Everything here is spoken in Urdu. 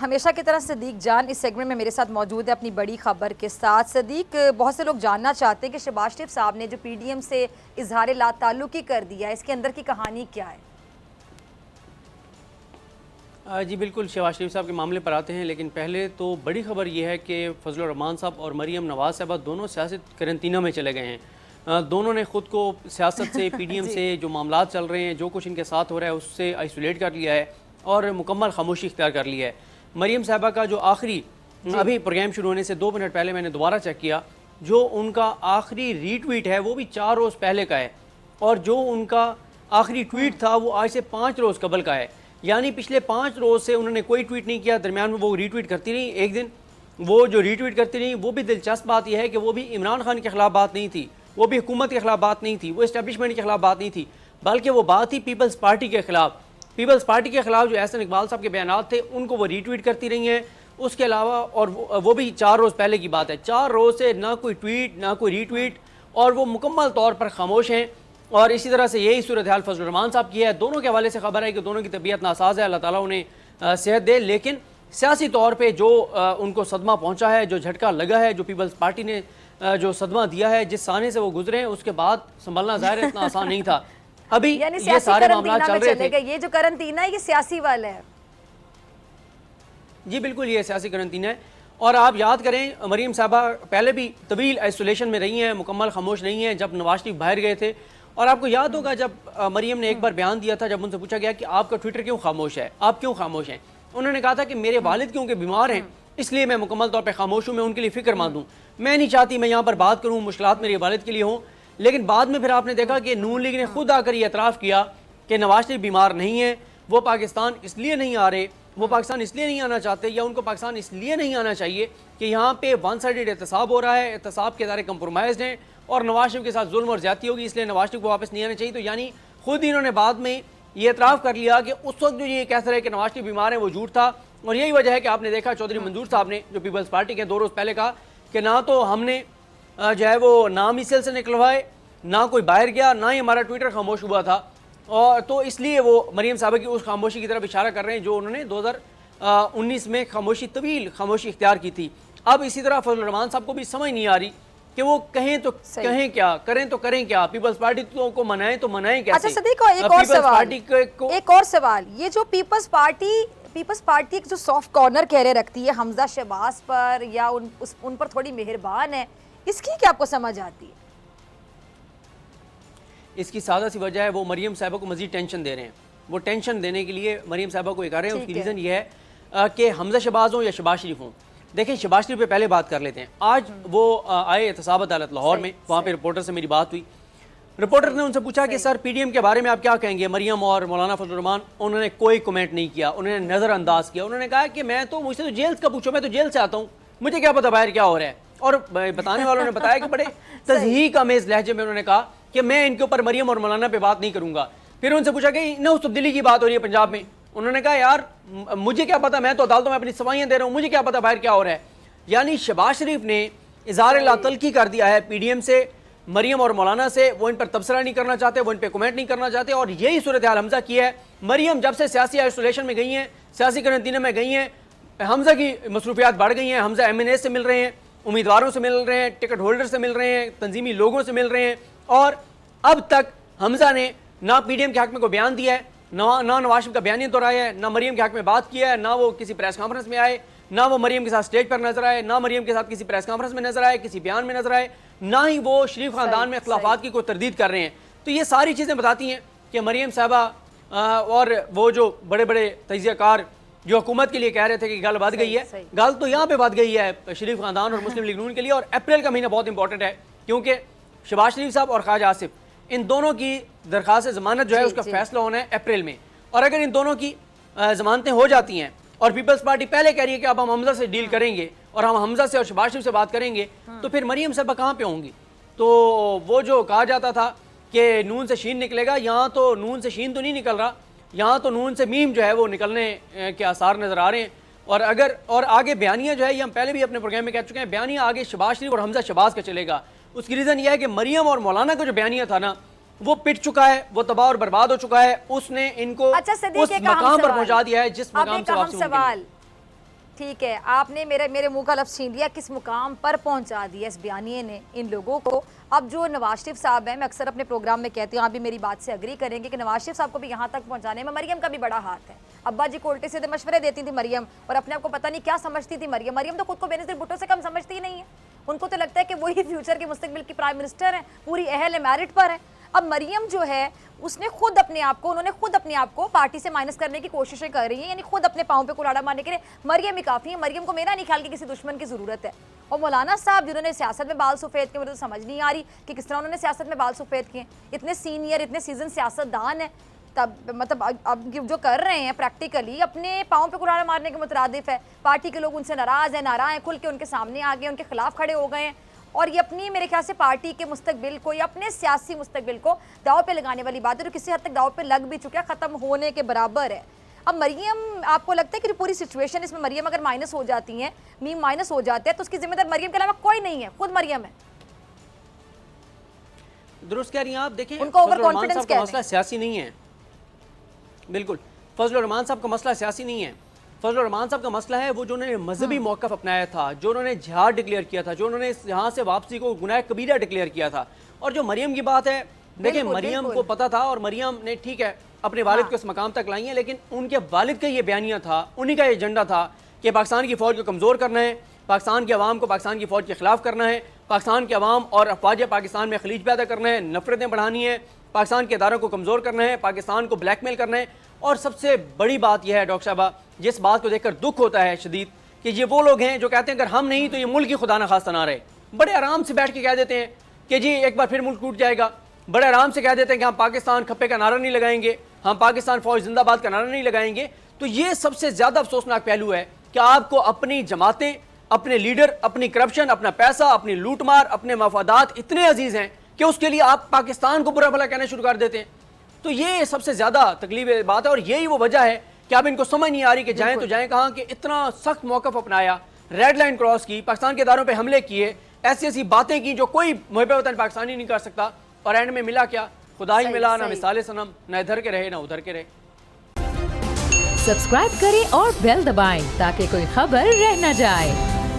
ہمیشہ کی طرح صدیق جان اس سیگمنٹ میں میرے ساتھ موجود ہے اپنی بڑی خبر کے ساتھ۔ صدیق، بہت سے لوگ جاننا چاہتے ہیں کہ شہباز شریف صاحب نے جو پی ڈی ایم سے اظہار لا تعلقی کر دیا ہے، اس کے اندر کی کہانی کیا ہے؟ جی بالکل، شہباز شریف صاحب کے معاملے پر آتے ہیں، لیکن پہلے تو بڑی خبر یہ ہے کہ فضل الرحمان صاحب اور مریم نواز صاحبہ دونوں سیاست قرنطینہ میں چلے گئے ہیں۔ دونوں نے خود کو سیاست سے، پی ڈی ایم سے جو معاملات چل رہے ہیں، جو کچھ ان کے ساتھ ہو رہا ہے اس سے آئسولیٹ کر لیا ہے اور مکمل خاموشی اختیار کر لی ہے۔ مریم صاحبہ کا جو آخری ابھی پروگرام شروع ہونے سے 2 منٹ پہلے میں نے دوبارہ چیک کیا، جو ان کا آخری ری ٹویٹ ہے وہ بھی 4 روز پہلے کا ہے، اور جو ان کا آخری ٹویٹ تھا وہ آج سے 5 روز قبل کا ہے، یعنی پچھلے 5 روز سے انہوں نے کوئی ٹویٹ نہیں کیا۔ درمیان میں وہ ری ٹویٹ کرتی رہی، ایک دن وہ جو ری ٹویٹ کرتی رہی وہ بھی دلچسپ بات یہ ہے کہ وہ بھی عمران خان کے خلاف بات نہیں تھی، وہ بھی حکومت کے خلاف بات نہیں تھی، وہ اسٹیبلشمنٹ کے خلاف بات نہیں تھی، بلکہ وہ بات تھی پیپلز پارٹی کے خلاف۔ پیپلز پارٹی کے خلاف جو احسن اقبال صاحب کے بیانات تھے ان کو وہ ری ٹویٹ کرتی رہی ہیں۔ اس کے علاوہ اور وہ بھی 4 روز پہلے کی بات ہے، 4 روز سے نہ کوئی ٹویٹ نہ کوئی ری ٹویٹ، اور وہ مکمل طور پر خاموش ہیں۔ اور اسی طرح سے یہی صورتحال فضل الرحمان صاحب کی ہے۔ دونوں کے حوالے سے خبر ہے کہ دونوں کی طبیعت ناساز ہے، اللہ تعالیٰ انہیں صحت دے، لیکن سیاسی طور پہ جو ان کو صدمہ پہنچا ہے، جو جھٹکا لگا ہے، جو پیپلز پارٹی نے جو صدمہ دیا ہے، جس سانے سے وہ گزرے ہیں، اس کے بعد سنبھلنا ظاہر ہے اتنا آسان نہیں تھا۔ ابھی یہ سارے معاملات چل رہے تھے، یہ جو قرنطینہ ہے یہ سیاسی والا ہے۔ جی بالکل، یہ سیاسی قرنطینہ ہے، اور آپ یاد کریں مریم صاحبہ پہلے بھی طویل آئسولیشن میں رہی ہیں، مکمل خاموش نہیں ہیں جب نواز شریف باہر گئے تھے۔ اور آپ کو یاد ہوگا جب مریم نے ایک بار بیان دیا تھا، جب ان سے پوچھا گیا کہ آپ کا ٹویٹر کیوں خاموش ہے، آپ کیوں خاموش ہیں، انہوں نے کہا تھا کہ میرے والد کیونکہ بیمار ہیں اس لیے میں مکمل طور پہ خاموش ہوں، میں ان کے لیے فکر مند ہوں، میں نہیں چاہتی میں یہاں پر بات کروں، مشکلات میرے والد کے لیے ہوں۔ لیکن بعد میں پھر آپ نے دیکھا کہ نون لیگ نے خود آ کر یہ اعتراف کیا کہ نواز شریف بیمار نہیں ہیں، وہ پاکستان اس لیے نہیں آ رہے، وہ پاکستان اس لیے نہیں آنا چاہتے، یا ان کو پاکستان اس لیے نہیں آنا چاہیے کہ یہاں پہ ون سائیڈڈ احتساب ہو رہا ہے، احتساب کے ادارے کمپرومائزڈ ہیں اور نواز شریف کے ساتھ ظلم اور زیادتی ہوگی، اس لیے نواز شریف کو واپس نہیں آنا چاہیے۔ تو یعنی خود انہوں نے بعد میں یہ اعتراف کر لیا کہ اس وقت جو یہ کہتے رہے کہ نواز شریف بیمار ہیں وہ جھوٹ تھا، اور یہی وجہ ہے کہ آپ نے دیکھا چودھری منظور صاحب نے جو پیپلز پارٹی کے 2 روز پہلے کہا کہ نہ تو ہم نے جو ہے وہ نام اس سیل سے نکلوائے، نہ کوئی باہر گیا، نہ ہی ہمارا ٹویٹر خاموش ہوا تھا، اور تو اس لیے وہ مریم صاحبہ کی اس خاموشی کی طرف اشارہ کر رہے ہیں جو انہوں نے 2019 میں طویل خاموشی اختیار کی تھی۔ اب اسی طرح فضل الرحمان صاحب کو بھی سمجھ نہیں آ رہی کہ وہ کہیں تو کہیں کیا، کریں تو کریں کیا، پیپلز پارٹی کو منائیں تو منائیں کیسے۔ اچھا صدیق، ایک اور سوال، یہ جو پیپلز پارٹی ایک جو سافٹ کارنر کہہ رہے رکھتی ہے حمزہ شہباز پر، یا ان پر تھوڑی مہربان ہے، اس کی کیا آپ کو سمجھ آتی ہے؟ اس کی سادہ سی وجہ ہے وہ مریم صاحبہ کو مزید ٹینشن دے رہے ہیں، وہ ٹینشن دینے کے لیے مریم صاحبہ کو یہ کر رہے ہیں۔ اس کی ریزن یہ ہے کہ حمزہ شہباز ہوں یا شہباز شریف ہوں، دیکھیں شہباز شریف پہ پہلے بات کر لیتے ہیں۔ آج وہ آئے احتساب عدالت لاہور میں، وہاں پہ رپورٹر سے میری بات ہوئی، رپورٹر نے ان سے پوچھا کہ سر پی ڈی ایم کے بارے میں آپ کیا کہیں گے، مریم اور مولانا فضل الرحمان، انہوں نے کوئی کومنٹ نہیں کیا، انہوں نے نظر انداز کیا، انہوں نے کہا کہ مجھ سے تو جیل کا پوچھو، میں تو جیل سے آتا ہوں، مجھے کیا پتا باہر کیا ہو رہا ہے۔ اور بتانے والوں نے بتایا کہ بڑے تضحیق آمیز لہجے میں انہوں نے کہا کہ میں ان کے اوپر مریم اور مولانا پہ بات نہیں کروں گا۔ پھر ان سے پوچھا کہ نہ اس تبدیلی کی بات ہو رہی ہے پنجاب میں، انہوں نے کہا یار مجھے کیا پتا، میں تو عدالتوں میں اپنی سوائیاں دے رہا ہوں، مجھے کیا پتا باہر کیا ہو رہا ہے۔ یعنی شہباز شریف نے اظہار لا تلقی کر دیا ہے پی ڈی ایم سے، مریم اور مولانا سے، وہ ان پر تبصرہ نہیں کرنا چاہتے، وہ ان پہ کومنٹ نہیں کرنا چاہتے، اور یہی صورتحال حمزہ کی ہے۔ مریم جب سے سیاسی آئسولیشن میں گئی ہیں، سیاسی قرنطینہ میں گئی ہیں، حمزہ کی مصروفیات بڑھ گئی ہیں، حمزہ ایم این اے سے مل رہے ہیں، امیدواروں سے مل رہے ہیں، ٹکٹ ہولڈر سے مل رہے ہیں، تنظیمی لوگوں سے مل رہے ہیں، اور اب تک حمزہ نے نہ پی ڈی ایم کے حق میں کوئی بیان دیا ہے، نہ نواز شریف کا بیانیہ دہرایا ہے، نہ مریم کے حق میں بات کیا ہے، نہ وہ کسی پریس کانفرنس میں آئے، نہ وہ مریم کے ساتھ سٹیج پر نظر آئے، نہ مریم کے ساتھ کسی پریس کانفرنس میں نظر آئے، کسی بیان میں نظر آئے، نہ ہی وہ شریف خاندان میں اختلافات کی کوئی تردید کر رہے ہیں۔ تو یہ ساری چیزیں بتاتی ہیں کہ مریم صاحبہ اور وہ جو بڑے بڑے تجزیہ کار جو حکومت کے لیے کہہ رہے تھے کہ گل بڑھ گئی ہے، گل تو یہاں پہ بڑھ گئی ہے شریف خاندان اور مسلم لیگ نون کے لیے۔ اور اپریل کا مہینہ بہت امپورٹنٹ ہے کیونکہ شہباز شریف صاحب اور خواجہ آصف، ان دونوں کی درخواست ضمانت جو ہے اس کا فیصلہ ہونا ہے اپریل میں، اور اگر ان دونوں کی ضمانتیں ہو جاتی ہیں اور پیپلز پارٹی پہلے کہہ رہی ہے کہ اب ہم حمزہ سے ڈیل کریں گے اور ہم حمزہ سے اور شہباز شریف سے بات کریں گے، تو پھر مریم صاحبہ کہاں پہ ہوں گی؟ تو وہ جو کہا جاتا تھا کہ نون سے شین نکلے گا، یہاں تو نون سے شین تو نہیں نکل رہا، یہاں تو نون سے میم جو ہے وہ نکلنے کے آثار نظر آ رہے ہیں۔ اور آگے بیانیہ جو ہے، یہ ہم پہلے بھی اپنے پروگرام میں کہہ چکے ہیں، بیانیہ آگے شہباز شریف اور حمزہ شہباز کا چلے گا۔ اس کی ریزن یہ ہے کہ مریم اور مولانا کا جو بیانیہ تھا نا، وہ پٹ چکا ہے، وہ تباہ اور برباد ہو چکا ہے، اس نے ان کو اس مقام پر پہنچا دیا ہے جس مقام سے واپسی ممکن ہے۔ ٹھیک ہے، آپ نے میرے منہ کا لفظ چھین لیا، کس مقام پر پہنچا دیا اس بیانیے نے ان لوگوں کو. اب جو نواز شریف صاحب ہیں، میں اکثر اپنے پروگرام میں کہتی ہوں، آپ بھی میری بات سے اگری کریں گے کہ نواز شریف صاحب کو بھی یہاں تک پہنچانے میں مریم کا بھی بڑا ہاتھ ہے. ابا جی کو الٹے سیدھے مشورے دیتی تھی مریم، اور اپنے آپ کو پتہ نہیں کیا سمجھتی تھی مریم. مریم تو خود کو بینظیر بھٹو سے کم سمجھتی ہی نہیں ہے. ان کو تو لگتا ہے کہ وہی فیوچر کے مستقبل کی پرائم منسٹر ہیں، پوری اہل میرٹ پر ہے. اب مریم جو ہے اس نے خود اپنے آپ کو، انہوں نے خود اپنے آپ کو پارٹی سے مائنس کرنے کی کوششیں کر رہی ہیں، یعنی خود اپنے پاؤں پہ کلاڑا مارنے کے لیے مریم ہی کافی ہے. مریم کو میرا نہیں خیال کہ کسی دشمن کی ضرورت ہے. اور مولانا صاحب جنہوں نے سیاست میں بال سفید کیے، مجھے تو سمجھ نہیں آ رہی کہ کس طرح انہوں نے سیاست میں بال سفید کیے. اتنے سینئر، اتنے سیزن سیاست دان ہیں، تب مطلب اب جو کر رہے ہیں پریکٹیکلی اپنے پاؤں پہ کلاڑا مارنے کے مترادف ہے. پارٹی کے لوگ ان سے ناراض ہیں، ناراض ہیں، کھل کے ان کے سامنے آ گئے، ان کے خلاف کھڑے ہو گئے ہیں. اور یہ اپنی میرے خیال سے پارٹی کے مستقبل کو یا اپنے سیاسی مستقبل کو داؤ پہ لگانے والی بات ہے، جو کسی حد تک داؤ پہ لگ بھی چکا ہے، ختم ہونے کے برابر ہے. اب مریم، آپ کو لگتا ہے کہ پوری سچویشن اس میں مریم اگر مائنس ہو جاتی ہیں، میم مائنس ہو جاتے ہیں، تو اس کی ذمہ دار مریم کے علاوہ کوئی نہیں ہے، خود مریم ہے. درست کہہ رہی ہیں آپ. دیکھیں ان کو اوور فضل الرحمان کانفیڈنس صاحب کا مسئلہ سیاسی نہیں ہے. بالکل فضل الرحمان صاحب کا مسئلہ سیاسی نہیں ہے. فضل الرحمان صاحب کا مسئلہ ہے وہ جو انہوں نے مذہبی موقف اپنایا تھا، جو انہوں نے جہاد ڈکلیئر کیا تھا، جو انہوں نے یہاں سے واپسی کو گناہ کبیرہ ڈکلیئر کیا تھا. اور جو مریم کی بات ہے، دیکھیں مریم کو پتا تھا، اور مریم نے ٹھیک ہے اپنے والد کو اس مقام تک لائی ہیں، لیکن ان کے والد کا یہ بیانیہ تھا، انہی کا ایجنڈا تھا کہ پاکستان کی فوج کو کمزور کرنا ہے، پاکستان کے عوام کو پاکستان کی فوج کے خلاف کرنا ہے، پاکستان کے عوام اور افواج پاکستان میں خلیج پیدا کرنا ہے، نفرتیں بڑھانی ہے، پاکستان کے اداروں کو کمزور کرنا ہے، پاکستان کو بلیک میل کرنا ہے. اور سب سے بڑی بات یہ ہے ڈاکٹر صاحبہ، جس بات کو دیکھ کر دکھ ہوتا ہے شدید، کہ یہ وہ لوگ ہیں جو کہتے ہیں اگر ہم نہیں تو یہ ملک ہی خدا نہ خواستہ نہ رہے. بڑے آرام سے بیٹھ کے کہہ دیتے ہیں کہ جی ایک بار پھر ملک ٹوٹ جائے گا. بڑے آرام سے کہہ دیتے ہیں کہ ہم پاکستان کھپے کا نعرہ نہیں لگائیں گے، ہم پاکستان فوج زندہ باد کا نعرہ نہیں لگائیں گے. تو یہ سب سے زیادہ افسوسناک پہلو ہے کہ آپ کو اپنی جماعتیں، اپنے لیڈر، اپنی کرپشن، اپنا پیسہ، اپنی لوٹ مار، اپنے مفادات اتنے عزیز ہیں کہ اس کے لیے آپ پاکستان کو برا بھلا کہنا شروع کر دیتے ہیں. تو یہ سب سے زیادہ تکلیف بات ہے، اور یہی وہ وجہ ہے کہ اب ان کو سمجھ نہیں آ رہی کہ جائیں تو جائیں کہاں، کہ اتنا سخت موقف اپنایا، ریڈ لائن کراس کی، پاکستان کے اداروں پہ حملے کیے، ایسی ایسی باتیں کی جو کوئی محب وطن پاکستانی نہیں کر سکتا. اور اینڈ میں ملا کیا؟ خدا ہی ملا، نہ مثال صنم، نہ ادھر کے رہے نہ ادھر کے رہے. سبسکرائب کریں اور بیل دبائیں تاکہ کوئی خبر رہ نہ جائے.